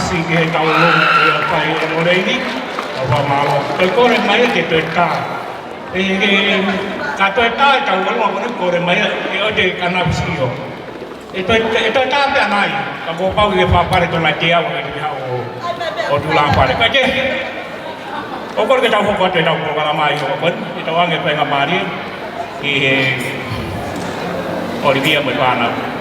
sige kau lu ya pai ono ini apa malu kau ni mai ke peta kata eta kau lu apa ni kau mai yo de kana bisio itu ta pe anai kau pau ke papa itu lagi ya wa ni o dulang pare kaje o kor ke tau ko te tau ko kala mai o kon itu wange pe ngamari ki Olivia Mutwana